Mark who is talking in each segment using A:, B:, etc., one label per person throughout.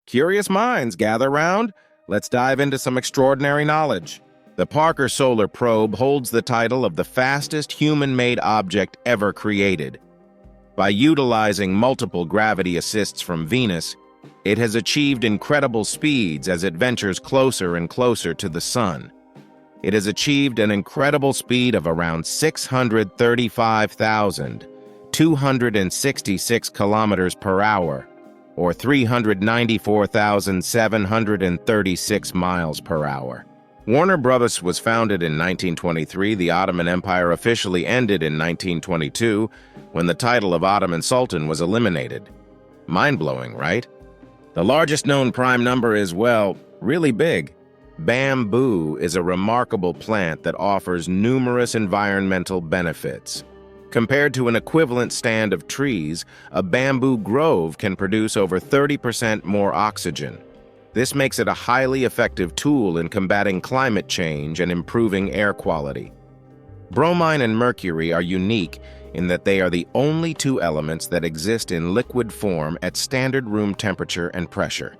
A: Curious minds, gather round. Let's dive into some extraordinary knowledge. The Parker Solar Probe holds the title of the fastest human-made object ever created. By utilizing multiple gravity assists from Venus, it has achieved incredible speeds as it ventures closer and closer to the Sun. It has achieved an incredible speed of around 635,266 kilometers per hour, or 394,736 miles per hour. Warner Bros. Was founded in 1923. The Ottoman Empire officially ended in 1922, when the title of Ottoman Sultan was eliminated. Mind-blowing, right? The largest known prime number is, well, really big. Bamboo is a remarkable plant that offers numerous environmental benefits. Compared to an equivalent stand of trees, a bamboo grove can produce over 30% more oxygen. This makes it a highly effective tool in combating climate change and improving air quality. Bromine and mercury are unique in that they are the only two elements that exist in liquid form at standard room temperature and pressure.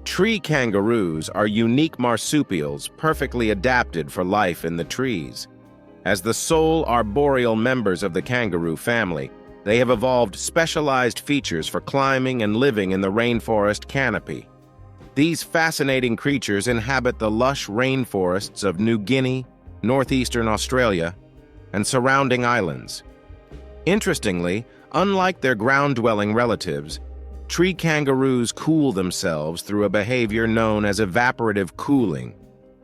A: Tree kangaroos are unique marsupials perfectly adapted for life in the trees. As the sole arboreal members of the kangaroo family, they have evolved specialized features for climbing and living in the rainforest canopy. These fascinating creatures inhabit the lush rainforests of New Guinea, northeastern Australia, and surrounding islands. Interestingly, unlike their ground-dwelling relatives, tree kangaroos cool themselves through a behavior known as evaporative cooling,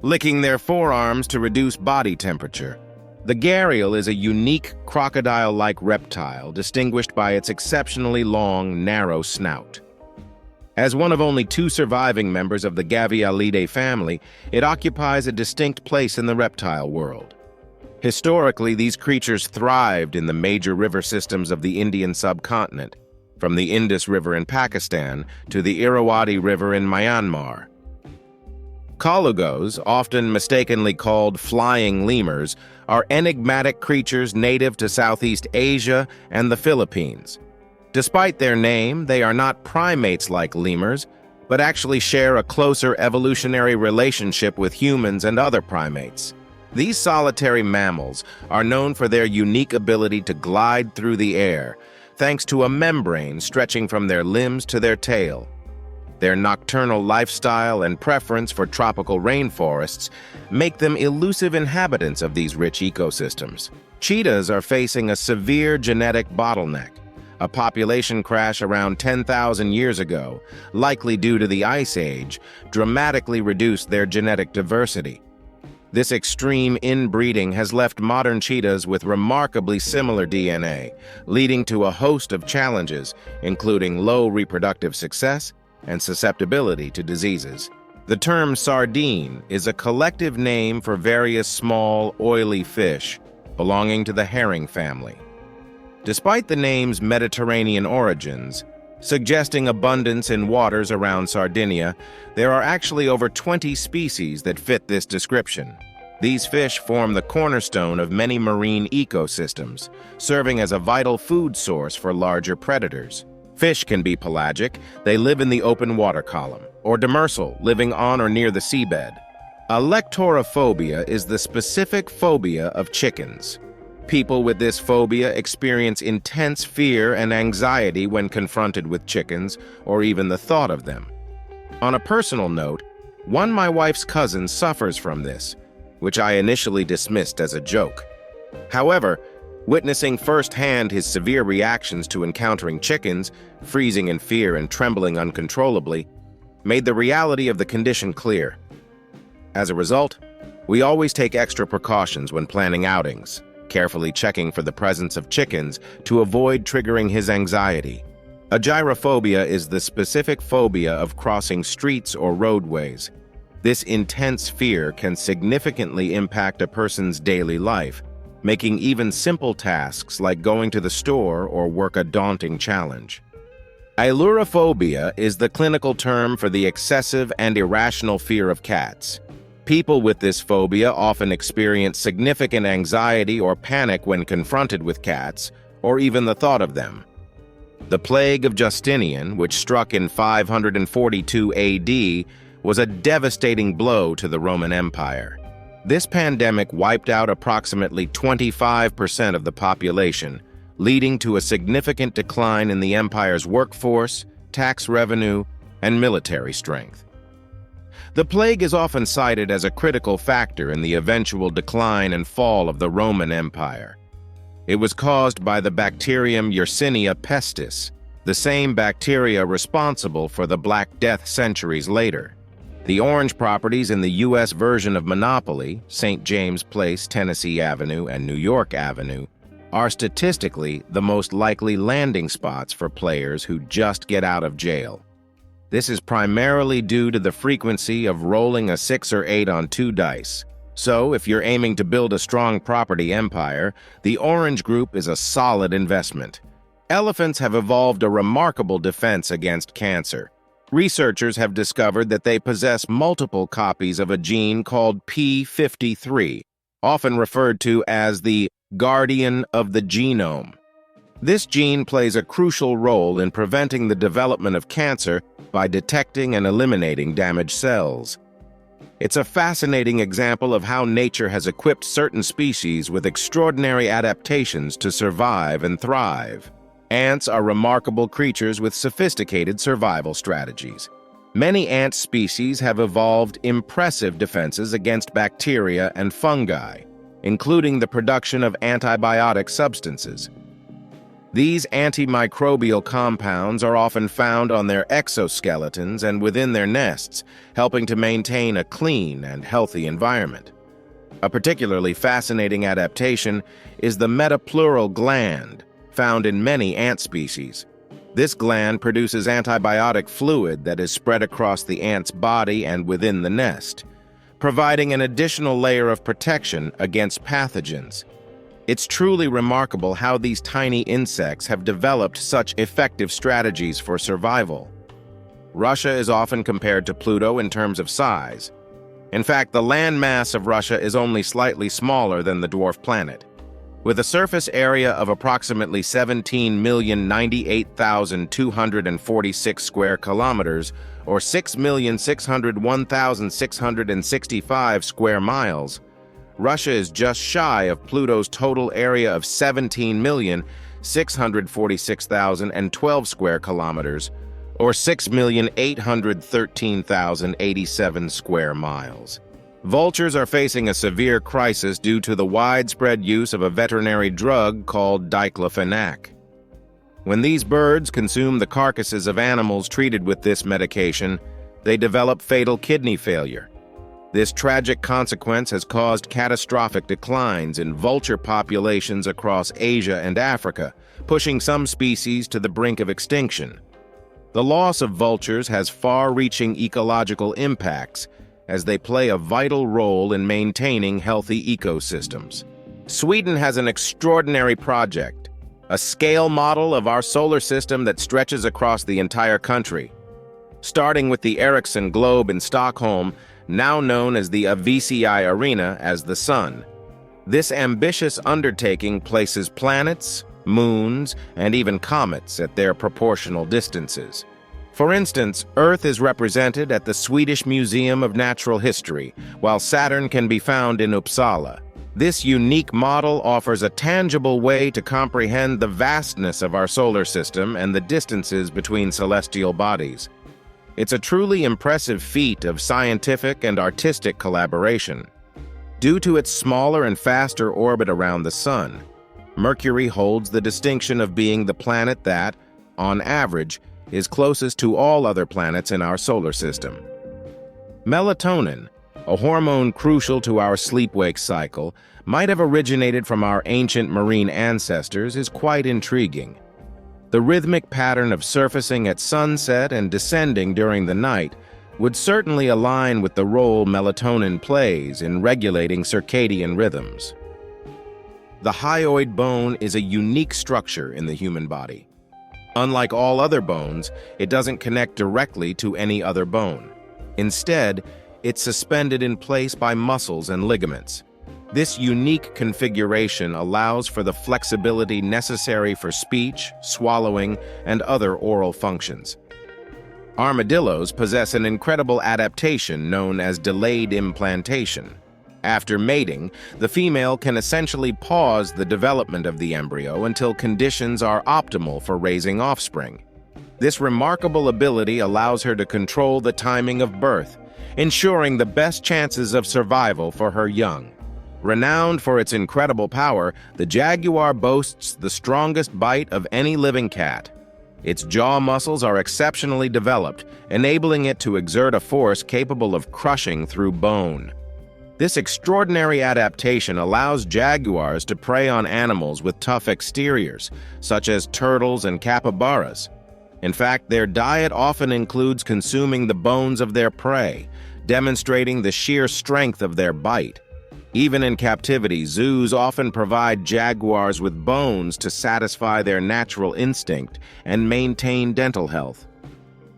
A: licking their forearms to reduce body temperature. The gharial is a unique crocodile-like reptile distinguished by its exceptionally long, narrow snout. As one of only two surviving members of the Gavialidae family, it occupies a distinct place in the reptile world. Historically, these creatures thrived in the major river systems of the Indian subcontinent, from the Indus River in Pakistan to the Irrawaddy River in Myanmar. Colugos, often mistakenly called flying lemurs, are enigmatic creatures native to Southeast Asia and the Philippines. Despite their name, they are not primates like lemurs, but actually share a closer evolutionary relationship with humans and other primates. These solitary mammals are known for their unique ability to glide through the air, thanks to a membrane stretching from their limbs to their tail. Their nocturnal lifestyle and preference for tropical rainforests make them elusive inhabitants of these rich ecosystems. Cheetahs are facing a severe genetic bottleneck. A population crash around 10,000 years ago, likely due to the Ice Age, dramatically reduced their genetic diversity. This extreme inbreeding has left modern cheetahs with remarkably similar DNA, leading to a host of challenges, including low reproductive success and susceptibility to diseases. The term sardine is a collective name for various small, oily fish belonging to the herring family. Despite the name's Mediterranean origins, suggesting abundance in waters around Sardinia, there are actually over 20 species that fit this description. These fish form the cornerstone of many marine ecosystems, serving as a vital food source for larger predators. Fish can be pelagic, they live in the open water column, or demersal, living on or near the seabed. Alectorophobia is the specific phobia of chickens. People with this phobia experience intense fear and anxiety when confronted with chickens, or even the thought of them. On a personal note, one of my wife's cousins suffers from this, which I initially dismissed as a joke. However, witnessing firsthand his severe reactions to encountering chickens, freezing in fear and trembling uncontrollably, made the reality of the condition clear. As a result, we always take extra precautions when planning outings, carefully checking for the presence of chickens to avoid triggering his anxiety. Agyrophobia is the specific phobia of crossing streets or roadways. This intense fear can significantly impact a person's daily life, making even simple tasks like going to the store or work a daunting challenge. Ailurophobia is the clinical term for the excessive and irrational fear of cats. People with this phobia often experience significant anxiety or panic when confronted with cats, or even the thought of them. The plague of Justinian, which struck in 542 AD, was a devastating blow to the Roman Empire. This pandemic wiped out approximately 25% of the population, leading to a significant decline in the empire's workforce, tax revenue, and military strength. The plague is often cited as a critical factor in the eventual decline and fall of the Roman Empire. It was caused by the bacterium Yersinia pestis, the same bacteria responsible for the Black Death centuries later. The orange properties in the U.S. version of Monopoly, St. James Place, Tennessee Avenue, and New York Avenue, are statistically the most likely landing spots for players who just get out of jail. This is primarily due to the frequency of rolling a 6 or 8 on 2 dice. So, if you're aiming to build a strong property empire, the orange group is a solid investment. Elephants have evolved a remarkable defense against cancer. Researchers have discovered that they possess multiple copies of a gene called P53, often referred to as the guardian of the genome. This gene plays a crucial role in preventing the development of cancer by detecting and eliminating damaged cells. It's a fascinating example of how nature has equipped certain species with extraordinary adaptations to survive and thrive. Ants are remarkable creatures with sophisticated survival strategies. Many ant species have evolved impressive defenses against bacteria and fungi, including the production of antibiotic substances. These antimicrobial compounds are often found on their exoskeletons and within their nests, helping to maintain a clean and healthy environment. A particularly fascinating adaptation is the metapleural gland, found in many ant species. This gland produces antibiotic fluid that is spread across the ant's body and within the nest, providing an additional layer of protection against pathogens. It's truly remarkable how these tiny insects have developed such effective strategies for survival. Russia is often compared to Pluto in terms of size. In fact, the land mass of Russia is only slightly smaller than the dwarf planet. With a surface area of approximately 17,098,246 square kilometers, or 6,601,665 square miles, Russia is just shy of Pluto's total area of 17,646,012 square kilometers, or 6,813,087 square miles. Vultures are facing a severe crisis due to the widespread use of a veterinary drug called diclofenac. When these birds consume the carcasses of animals treated with this medication, they develop fatal kidney failure. This tragic consequence has caused catastrophic declines in vulture populations across Asia and Africa, pushing some species to the brink of extinction. The loss of vultures has far-reaching ecological impacts, as they play a vital role in maintaining healthy ecosystems. Sweden has an extraordinary project, a scale model of our solar system that stretches across the entire country. Starting with the Ericsson Globe in Stockholm, now known as the AVCI Arena as the Sun. This ambitious undertaking places planets, moons, and even comets at their proportional distances. For instance, Earth is represented at the Swedish Museum of Natural History, while Saturn can be found in Uppsala. This unique model offers a tangible way to comprehend the vastness of our solar system and the distances between celestial bodies. It's a truly impressive feat of scientific and artistic collaboration. Due to its smaller and faster orbit around the Sun, Mercury holds the distinction of being the planet that, on average, is closest to all other planets in our solar system. Melatonin, a hormone crucial to our sleep-wake cycle, might have originated from our ancient marine ancestors, is quite intriguing. The rhythmic pattern of surfacing at sunset and descending during the night would certainly align with the role melatonin plays in regulating circadian rhythms. The hyoid bone is a unique structure in the human body. Unlike all other bones, it doesn't connect directly to any other bone. Instead, it's suspended in place by muscles and ligaments. This unique configuration allows for the flexibility necessary for speech, swallowing, and other oral functions. Armadillos possess an incredible adaptation known as delayed implantation. After mating, the female can essentially pause the development of the embryo until conditions are optimal for raising offspring. This remarkable ability allows her to control the timing of birth, ensuring the best chances of survival for her young. Renowned for its incredible power, the jaguar boasts the strongest bite of any living cat. Its jaw muscles are exceptionally developed, enabling it to exert a force capable of crushing through bone. This extraordinary adaptation allows jaguars to prey on animals with tough exteriors, such as turtles and capybaras. In fact, their diet often includes consuming the bones of their prey, demonstrating the sheer strength of their bite. Even in captivity, zoos often provide jaguars with bones to satisfy their natural instinct and maintain dental health.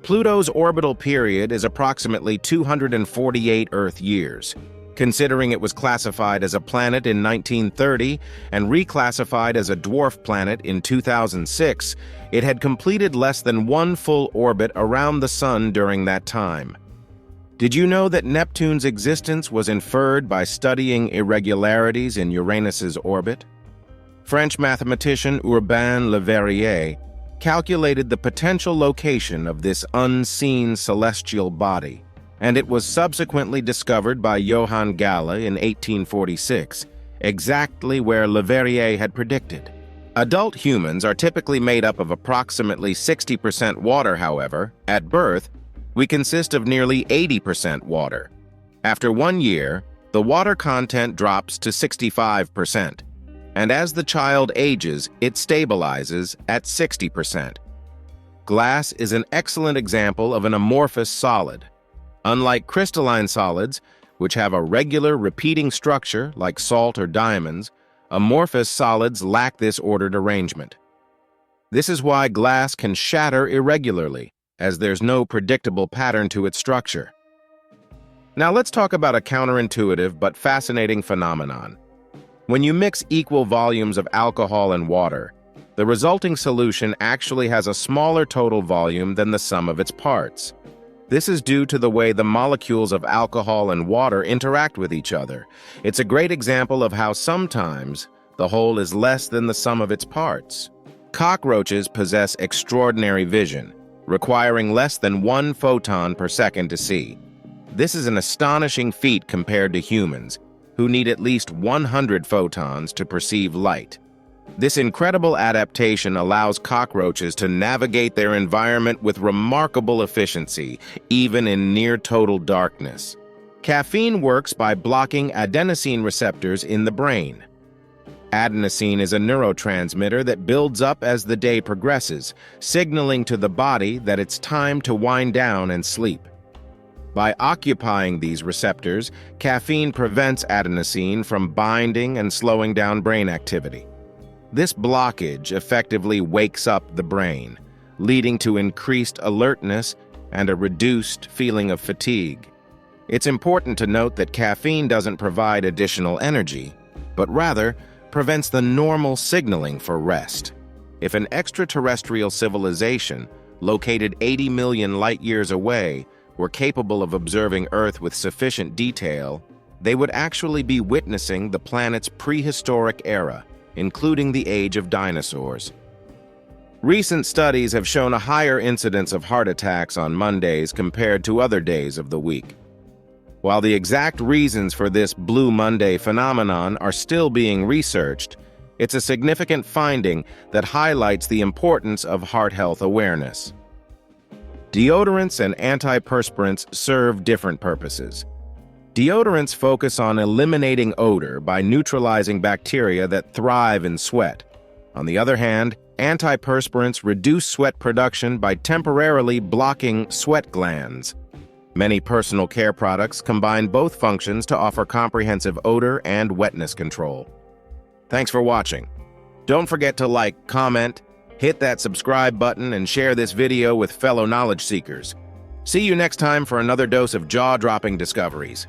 A: Pluto's orbital period is approximately 248 Earth years. Considering it was classified as a planet in 1930 and reclassified as a dwarf planet in 2006, it had completed less than one full orbit around the Sun during that time. Did you know that Neptune's existence was inferred by studying irregularities in Uranus's orbit? French mathematician Urbain Le Verrier calculated the potential location of this unseen celestial body, and it was subsequently discovered by Johann Galle in 1846, exactly where Le Verrier had predicted. Adult humans are typically made up of approximately 60% water, however. At birth, we consist of nearly 80% water. After 1 year, the water content drops to 65%, and as the child ages, it stabilizes at 60%. Glass is an excellent example of an amorphous solid. Unlike crystalline solids, which have a regular repeating structure like salt or diamonds, amorphous solids lack this ordered arrangement. This is why glass can shatter irregularly, as there's no predictable pattern to its structure. Now let's talk about a counterintuitive but fascinating phenomenon. When you mix equal volumes of alcohol and water, the resulting solution actually has a smaller total volume than the sum of its parts. This is due to the way the molecules of alcohol and water interact with each other. It's a great example of how sometimes the whole is less than the sum of its parts. Cockroaches possess extraordinary vision, requiring less than 1 photon per second to see. This is an astonishing feat compared to humans, who need at least 100 photons to perceive light. This incredible adaptation allows cockroaches to navigate their environment with remarkable efficiency, even in near-total darkness. Caffeine works by blocking adenosine receptors in the brain. Adenosine is a neurotransmitter that builds up as the day progresses, signaling to the body that it's time to wind down and sleep. By occupying these receptors, caffeine prevents adenosine from binding and slowing down brain activity. This blockage effectively wakes up the brain, leading to increased alertness and a reduced feeling of fatigue. It's important to note that caffeine doesn't provide additional energy, but rather prevents the normal signaling for rest. If an extraterrestrial civilization, located 80 million light-years away, were capable of observing Earth with sufficient detail, they would actually be witnessing the planet's prehistoric era, including the age of dinosaurs. Recent studies have shown a higher incidence of heart attacks on Mondays compared to other days of the week. While the exact reasons for this Blue Monday phenomenon are still being researched, it's a significant finding that highlights the importance of heart health awareness. Deodorants and antiperspirants serve different purposes. Deodorants focus on eliminating odor by neutralizing bacteria that thrive in sweat. On the other hand, antiperspirants reduce sweat production by temporarily blocking sweat glands. Many personal care products combine both functions to offer comprehensive odor and wetness control. Thanks for watching. Don't forget to like, comment, hit that subscribe button, and share this video with fellow knowledge seekers. See you next time for another dose of jaw-dropping discoveries.